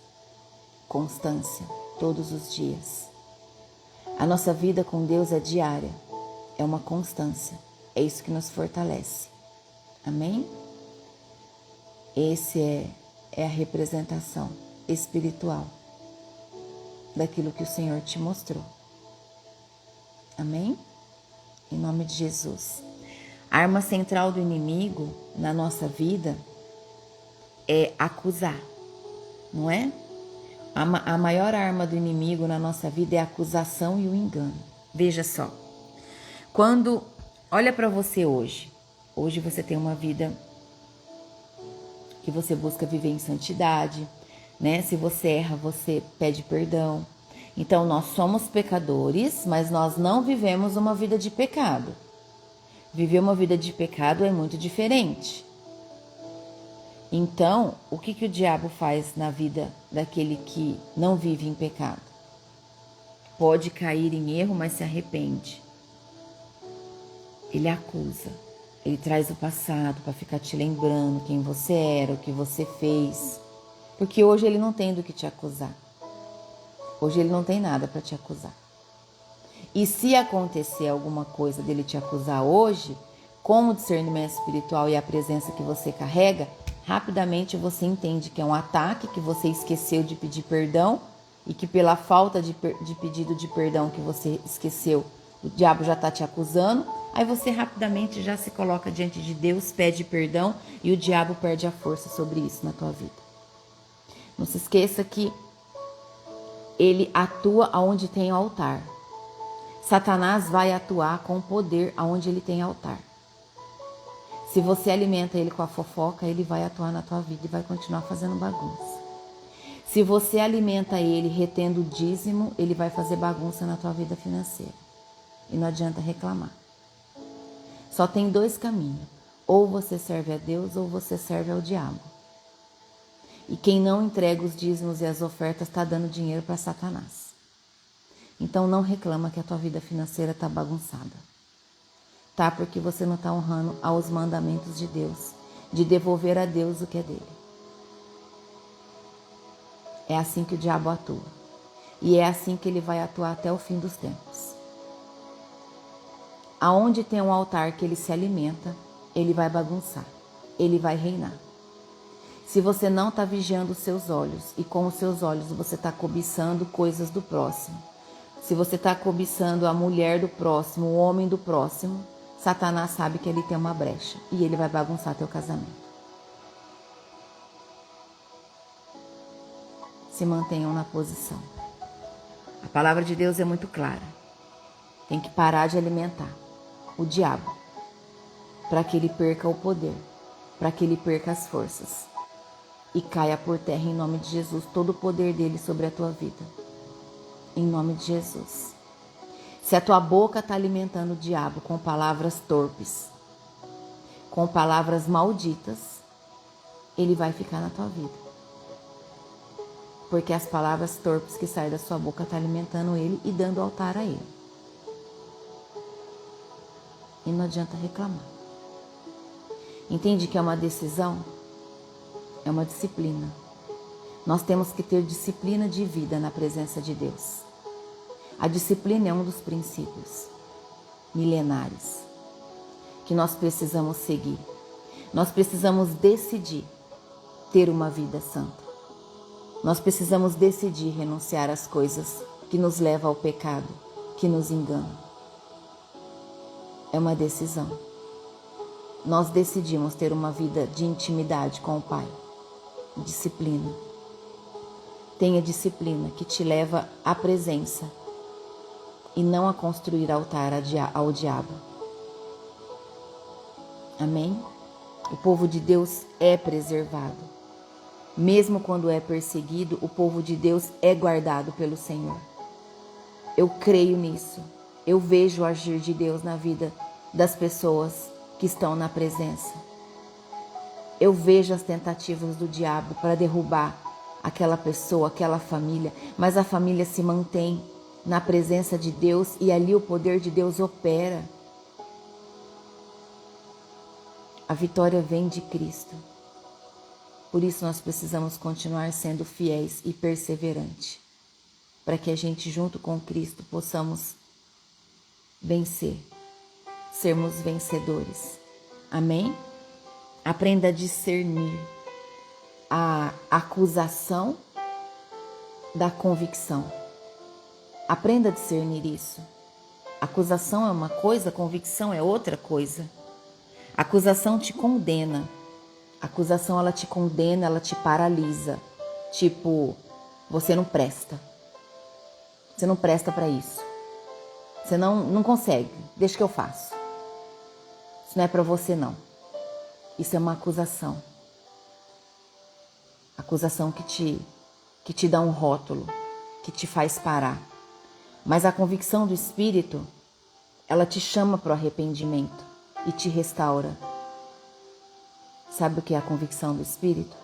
constância todos os dias. A nossa vida com Deus é diária, é uma constância, é isso que nos fortalece. Amém? Esse é a representação espiritual daquilo que o Senhor te mostrou. Amém? Em nome de Jesus. A arma central do inimigo na nossa vida é acusar, não é? A maior arma do inimigo na nossa vida é a acusação e o engano. Veja só, olha para você hoje você tem uma vida que você busca viver em santidade, né? Se você erra, você pede perdão. Então, nós somos pecadores, mas nós não vivemos uma vida de pecado. Viver uma vida de pecado é muito diferente. Então, o que o diabo faz na vida daquele que não vive em pecado? Pode cair em erro, mas se arrepende. Ele acusa. Ele traz o passado para ficar te lembrando quem você era, o que você fez. Porque hoje ele não tem do que te acusar. Hoje ele não tem nada para te acusar. E se acontecer alguma coisa dele te acusar hoje, com o discernimento espiritual e a presença que você carrega, rapidamente você entende que é um ataque, que você esqueceu de pedir perdão e que pela falta de pedido de perdão que você esqueceu, o diabo já está te acusando. Aí você rapidamente já se coloca diante de Deus, pede perdão e o diabo perde a força sobre isso na tua vida. Não se esqueça que ele atua onde tem altar. Satanás vai atuar com poder onde ele tem altar. Se você alimenta ele com a fofoca, ele vai atuar na tua vida e vai continuar fazendo bagunça. Se você alimenta ele retendo o dízimo, ele vai fazer bagunça na tua vida financeira. E não adianta reclamar. Só tem dois caminhos. Ou você serve a Deus ou você serve ao diabo. E quem não entrega os dízimos e as ofertas está dando dinheiro para Satanás. Então não reclama que a tua vida financeira está bagunçada. Tá? Porque você não está honrando aos mandamentos de Deus, de devolver a Deus o que é dele. É assim que o diabo atua. E é assim que ele vai atuar até o fim dos tempos. Aonde tem um altar que ele se alimenta, ele vai bagunçar, ele vai reinar. Se você não está vigiando os seus olhos e com os seus olhos você está cobiçando coisas do próximo, se você está cobiçando a mulher do próximo, o homem do próximo, Satanás sabe que ele tem uma brecha e ele vai bagunçar teu casamento. Se mantenham na posição. A palavra de Deus é muito clara. Tem que parar de alimentar o diabo para que ele perca o poder, para que ele perca as forças e caia por terra em nome de Jesus todo o poder dele sobre a tua vida. Em nome de Jesus. Se a tua boca está alimentando o diabo com palavras torpes, com palavras malditas, ele vai ficar na tua vida. Porque as palavras torpes que saem da sua boca estão alimentando ele e dando altar a ele. E não adianta reclamar. Entende que é uma decisão? É uma disciplina. Nós temos que ter disciplina de vida na presença de Deus. A disciplina é um dos princípios milenares que nós precisamos seguir. Nós precisamos decidir ter uma vida santa. Nós precisamos decidir renunciar às coisas que nos levam ao pecado, que nos enganam. É uma decisão. Nós decidimos ter uma vida de intimidade com o Pai. disciplina. Tenha disciplina que te leva à presença e não a construir altar ao diabo. Amém? O povo de Deus é preservado. Mesmo quando é perseguido, o povo de Deus é guardado pelo Senhor. Eu creio nisso. Eu vejo o agir de Deus na vida das pessoas que estão na presença. Eu vejo as tentativas do diabo para derrubar aquela pessoa, aquela família, mas a família se mantém na presença de Deus e ali o poder de Deus opera. A vitória vem de Cristo. Por isso nós precisamos continuar sendo fiéis e perseverantes, para que a gente junto com Cristo possamos vencer, sermos vencedores. Amém? Aprenda a discernir a acusação da convicção. Aprenda a discernir isso. Acusação é uma coisa, convicção é outra coisa. Acusação te condena. Acusação, ela te condena, ela te paralisa. Tipo, você não presta. Você não presta para isso. Você não consegue. Deixa que eu faço. Isso não é para você, não. Isso é uma acusação. Acusação que te dá um rótulo, que te faz parar. Mas a convicção do Espírito, ela te chama para o arrependimento e te restaura. Sabe o que é a convicção do Espírito?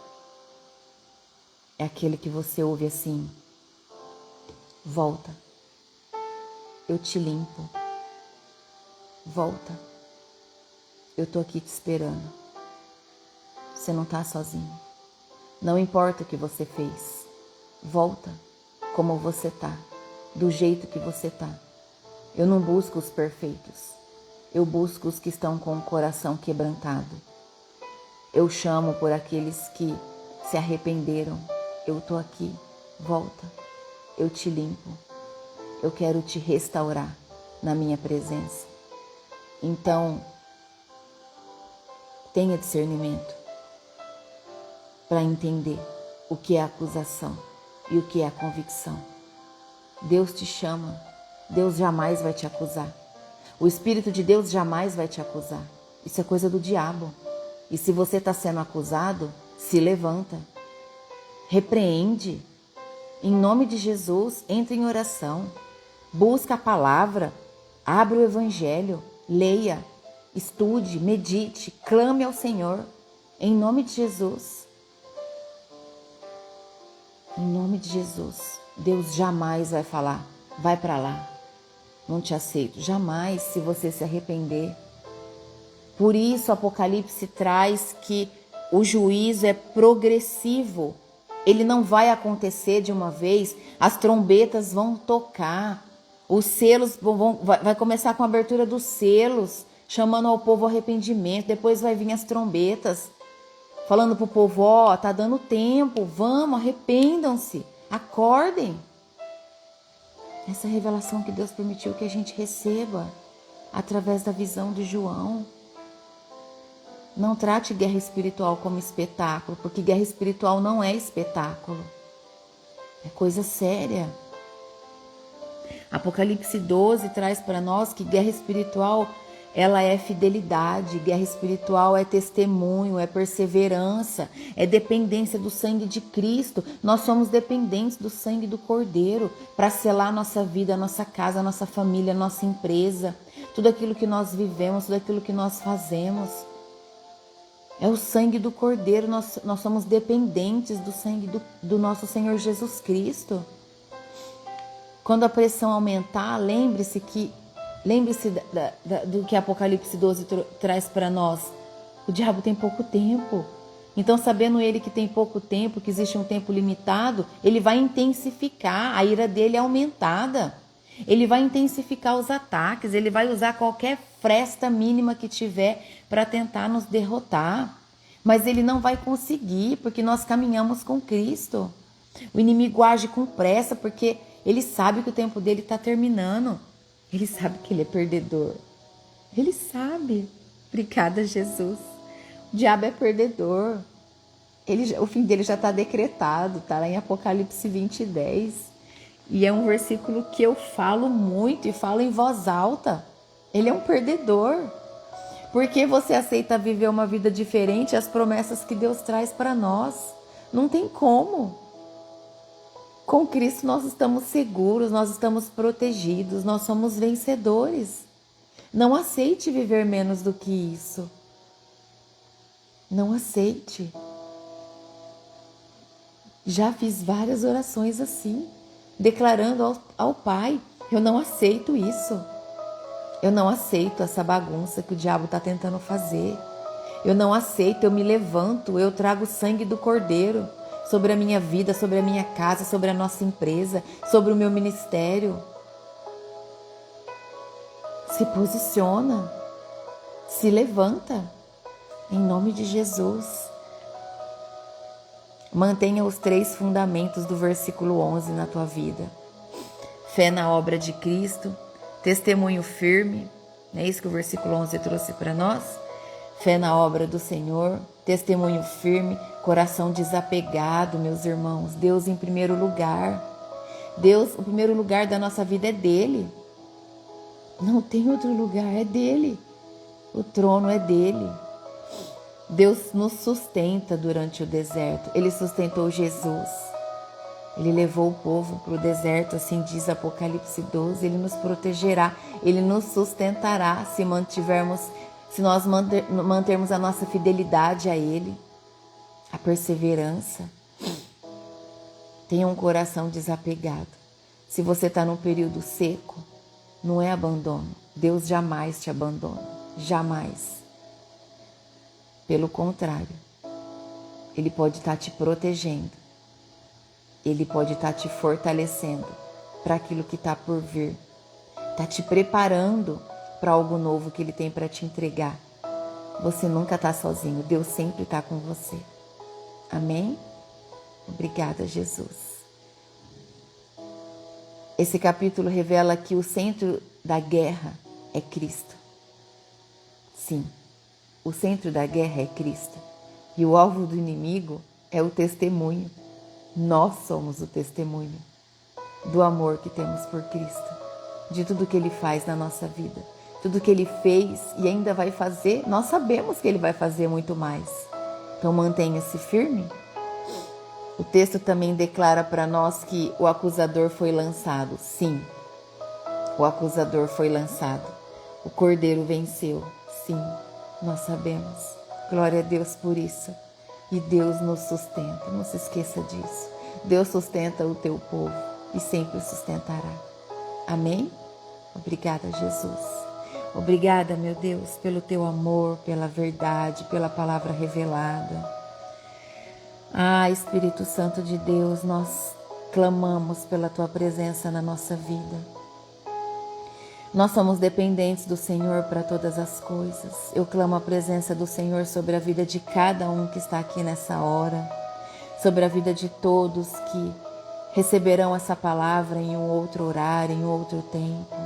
É aquele que você ouve assim: volta, eu te limpo, volta, eu tô aqui te esperando, você não tá sozinho, não importa o que você fez, volta como você tá, do jeito que você tá. Eu não busco os perfeitos, eu busco os que estão com o coração quebrantado. Eu chamo por aqueles que se arrependeram. Eu tô aqui, volta, eu te limpo, eu quero te restaurar na minha presença. Então, tenha discernimento para entender o que é acusação e o que é a convicção. Deus te chama, Deus jamais vai te acusar. O Espírito de Deus jamais vai te acusar. Isso é coisa do diabo. E se você está sendo acusado, se levanta, repreende, em nome de Jesus, entre em oração, busca a palavra, abre o Evangelho, leia, estude, medite, clame ao Senhor, em nome de Jesus. Em nome de Jesus, Deus jamais vai falar, vai para lá, não te aceito, jamais, se você se arrepender. Por isso, Apocalipse traz que o juízo é progressivo. Ele não vai acontecer de uma vez. As trombetas vão tocar. Os selos vai começar com a abertura dos selos, chamando ao povo ao arrependimento. Depois vai vir as trombetas, falando para o povo, ó, tá dando tempo, vamos, arrependam-se, acordem. Essa revelação que Deus permitiu que a gente receba através da visão de João. Não trate guerra espiritual como espetáculo, porque guerra espiritual não é espetáculo. É coisa séria. Apocalipse 12 traz para nós que guerra espiritual, ela é fidelidade, guerra espiritual é testemunho, é perseverança, é dependência do sangue de Cristo. Nós somos dependentes do sangue do Cordeiro para selar a nossa vida, a nossa casa, a nossa família, a nossa empresa, tudo aquilo que nós vivemos, tudo aquilo que nós fazemos. É o sangue do Cordeiro, nós somos dependentes do sangue do nosso Senhor Jesus Cristo. Quando a pressão aumentar, lembre-se do que Apocalipse 12 traz para nós. O diabo tem pouco tempo. Então, sabendo ele que tem pouco tempo, que existe um tempo limitado, ele vai intensificar, a ira dele é aumentada. Ele vai intensificar os ataques, ele vai usar qualquer fresta mínima que tiver para tentar nos derrotar. Mas ele não vai conseguir, porque nós caminhamos com Cristo. O inimigo age com pressa, porque ele sabe que o tempo dele está terminando. Ele sabe que ele é perdedor. Ele sabe. Obrigada, Jesus. O diabo é perdedor. O fim dele já está decretado, está lá em Apocalipse 20:10. E é um versículo que eu falo muito e falo em voz alta. Ele é um perdedor. Porque você aceita viver uma vida diferente, as promessas que Deus traz para nós? Não tem como. Com Cristo nós estamos seguros, nós estamos protegidos, nós somos vencedores. Não aceite viver menos do que isso. Não aceite. Já fiz várias orações assim, declarando ao Pai: eu não aceito isso. Eu não aceito essa bagunça que o diabo está tentando fazer. Eu não aceito, eu me levanto, eu trago o sangue do Cordeiro sobre a minha vida, sobre a minha casa, sobre a nossa empresa, sobre o meu ministério. Se posiciona, se levanta, em nome de Jesus. Mantenha os 3 fundamentos do versículo 11 na tua vida. Fé na obra de Cristo, testemunho firme, não é isso que o versículo 11 trouxe para nós? Fé na obra do Senhor, testemunho firme, coração desapegado, meus irmãos. Deus em primeiro lugar. Deus, o primeiro lugar da nossa vida é dele. Não tem outro lugar, é dele. O trono é dele. Deus nos sustenta durante o deserto. Ele sustentou Jesus. Ele levou o povo para o deserto, assim diz Apocalipse 12. Ele nos protegerá, Ele nos sustentará se nós mantermos a nossa fidelidade a Ele, a perseverança. Tenha um coração desapegado. Se você está num período seco, não é abandono. Deus jamais te abandona, jamais. Pelo contrário, Ele pode estar te protegendo. Ele pode estar te fortalecendo para aquilo que está por vir. Está te preparando para algo novo que Ele tem para te entregar. Você nunca está sozinho. Deus sempre está com você. Amém? Obrigada, Jesus. Esse capítulo revela que o centro da guerra é Cristo. Sim, o centro da guerra é Cristo. E o alvo do inimigo é o testemunho. Nós somos o testemunho do amor que temos por Cristo, de tudo que Ele faz na nossa vida, tudo que Ele fez e ainda vai fazer. Nós sabemos que Ele vai fazer muito mais. Então mantenha-se firme. O texto também declara para nós que o acusador foi lançado. Sim, o acusador foi lançado. O Cordeiro venceu. Sim, nós sabemos. Glória a Deus por isso. E Deus nos sustenta, não se esqueça disso. Deus sustenta o teu povo e sempre o sustentará. Amém? Obrigada, Jesus. Obrigada, meu Deus, pelo teu amor, pela verdade, pela palavra revelada. Espírito Santo de Deus, nós clamamos pela tua presença na nossa vida. Nós somos dependentes do Senhor para todas as coisas. Eu clamo a presença do Senhor sobre a vida de cada um que está aqui nessa hora, sobre a vida de todos que receberão essa palavra em um outro horário, em outro tempo.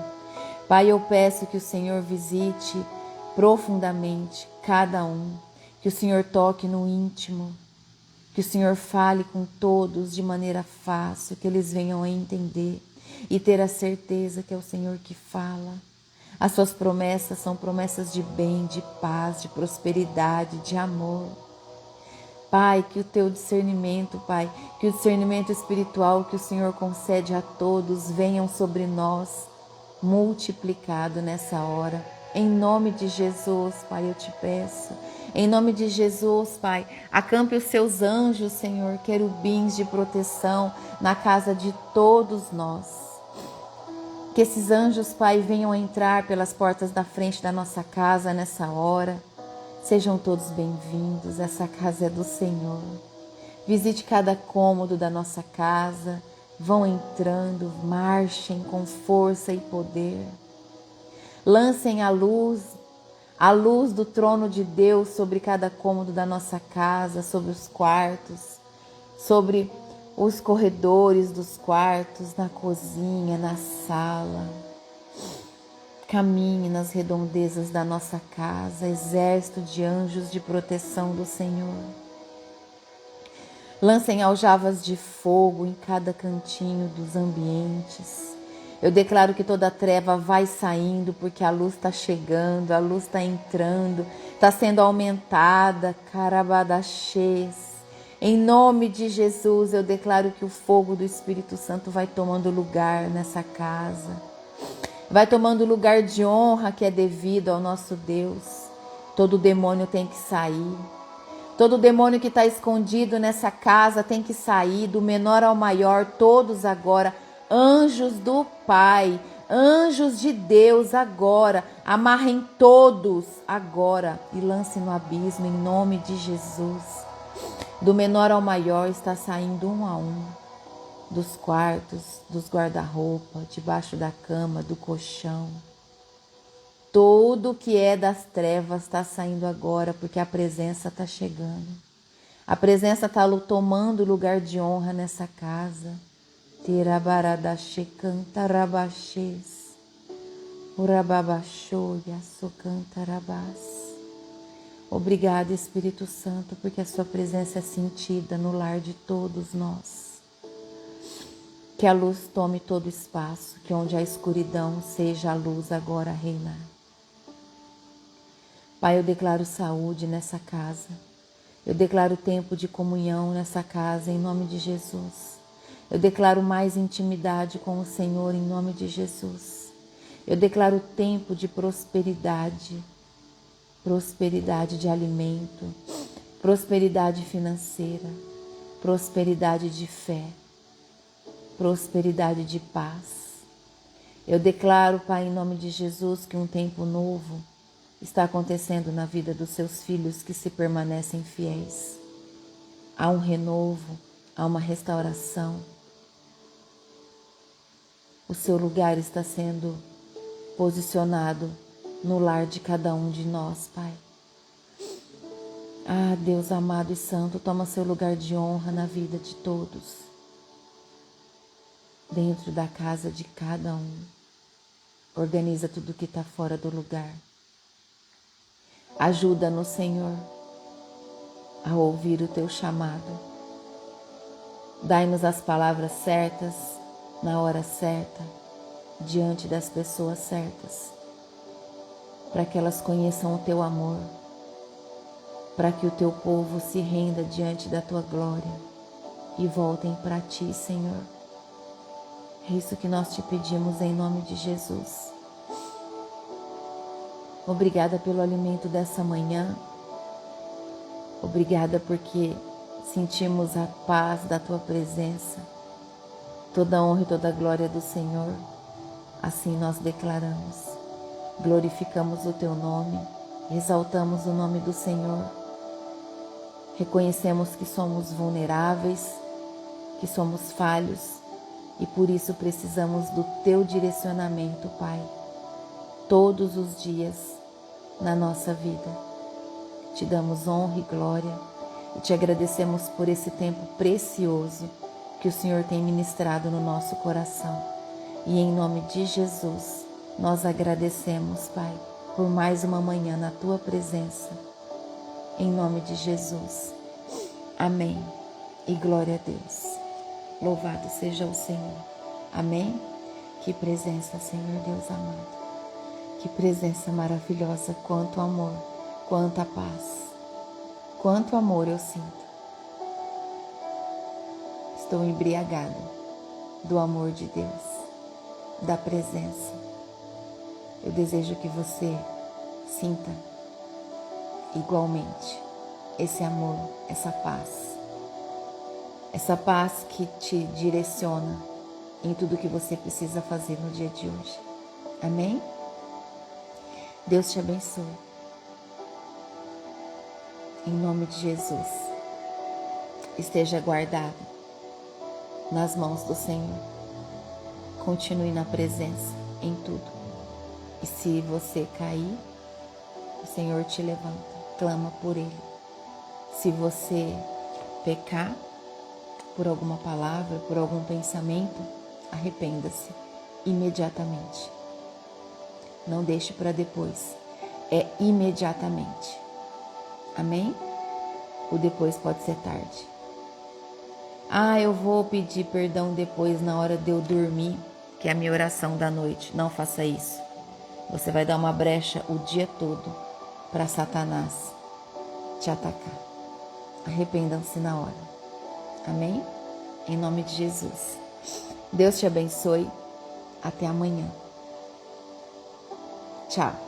Pai, eu peço que o Senhor visite profundamente cada um, que o Senhor toque no íntimo, que o Senhor fale com todos de maneira fácil, que eles venham a entender e ter a certeza que é o Senhor que fala. As suas promessas são promessas de bem, de paz, de prosperidade, de amor. Pai, que o teu discernimento, Pai, que o discernimento espiritual que o Senhor concede a todos venham sobre nós, multiplicado nessa hora. Em nome de Jesus, Pai, eu te peço. Em nome de Jesus, Pai, acampe os seus anjos, Senhor, querubins de proteção na casa de todos nós. Que esses anjos, Pai, venham entrar pelas portas da frente da nossa casa nessa hora. Sejam todos bem-vindos, essa casa é do Senhor. Visite cada cômodo da nossa casa, vão entrando, marchem com força e poder. Lancem a luz do trono de Deus sobre cada cômodo da nossa casa, sobre os quartos, sobre os corredores dos quartos, na cozinha, na sala. Caminhe nas redondezas da nossa casa, exército de anjos de proteção do Senhor. Lancem aljavas de fogo em cada cantinho dos ambientes. Eu declaro que toda treva vai saindo, porque a luz está chegando, a luz está entrando, está sendo aumentada. Carabadaxês. Em nome de Jesus, eu declaro que o fogo do Espírito Santo vai tomando lugar nessa casa. Vai tomando lugar de honra que é devido ao nosso Deus. Todo demônio tem que sair. Todo demônio que está escondido nessa casa tem que sair, do menor ao maior, todos agora. Anjos do Pai, anjos de Deus agora, amarrem todos agora e lancem no abismo em nome de Jesus. Do menor ao maior está saindo um a um, dos quartos, dos guarda-roupa, debaixo da cama, do colchão. Tudo que é das trevas está saindo agora, porque a presença está chegando. A presença está tomando lugar de honra nessa casa. Tirabaradaxê cantarabachês. Urababachô yaçocantarabás. Obrigada, Espírito Santo, porque a sua presença é sentida no lar de todos nós. Que a luz tome todo o espaço, que onde há escuridão seja a luz agora a reinar. Pai, eu declaro saúde nessa casa. Eu declaro tempo de comunhão nessa casa, em nome de Jesus. Eu declaro mais intimidade com o Senhor, em nome de Jesus. Eu declaro tempo de prosperidade, prosperidade de alimento, prosperidade financeira, prosperidade de fé, prosperidade de paz. Eu declaro, Pai, em nome de Jesus, que um tempo novo está acontecendo na vida dos seus filhos que se permanecem fiéis. Há um renovo, há uma restauração. O seu lugar está sendo posicionado no lar de cada um de nós, Pai. Ah, Deus amado e santo, toma seu lugar de honra na vida de todos, dentro da casa de cada um. Organiza tudo que está fora do lugar. Ajuda-nos, Senhor, a ouvir o teu chamado. Dai-nos as palavras certas, na hora certa, diante das pessoas certas, para que elas conheçam o teu amor, para que o teu povo se renda diante da tua glória e voltem para ti, Senhor. É isso que nós te pedimos em nome de Jesus. Obrigada pelo alimento dessa manhã. Obrigada porque sentimos a paz da tua presença. Toda honra e toda glória do Senhor. Assim nós declaramos. Glorificamos o teu nome. Exaltamos o nome do Senhor. Reconhecemos que somos vulneráveis, que somos falhos e por isso precisamos do teu direcionamento, Pai, todos os dias na nossa vida. Te damos honra e glória e te agradecemos por esse tempo precioso que o Senhor tem ministrado no nosso coração. E em nome de Jesus, nós agradecemos, Pai, por mais uma manhã na tua presença. Em nome de Jesus. Amém. E glória a Deus. Louvado seja o Senhor. Amém. Que presença, Senhor Deus amado. Que presença maravilhosa, quanto amor, quanta paz, quanto amor eu sinto. Estou embriagada do amor de Deus, da presença. Eu desejo que você sinta igualmente esse amor, essa paz que te direciona em tudo que você precisa fazer no dia de hoje. Amém? Deus te abençoe. Em nome de Jesus, esteja guardado nas mãos do Senhor. Continue na presença em tudo. E se você cair, o Senhor te levanta, clama por Ele. Se você pecar por alguma palavra, por algum pensamento, arrependa-se imediatamente. Não deixe para depois, é imediatamente. Amém? O depois pode ser tarde. Ah, eu vou pedir perdão depois na hora de eu dormir, que é a minha oração da noite. Não faça isso. Você vai dar uma brecha o dia todo para Satanás te atacar. Arrependam-se na hora. Amém? Em nome de Jesus. Deus te abençoe. Até amanhã. Tchau.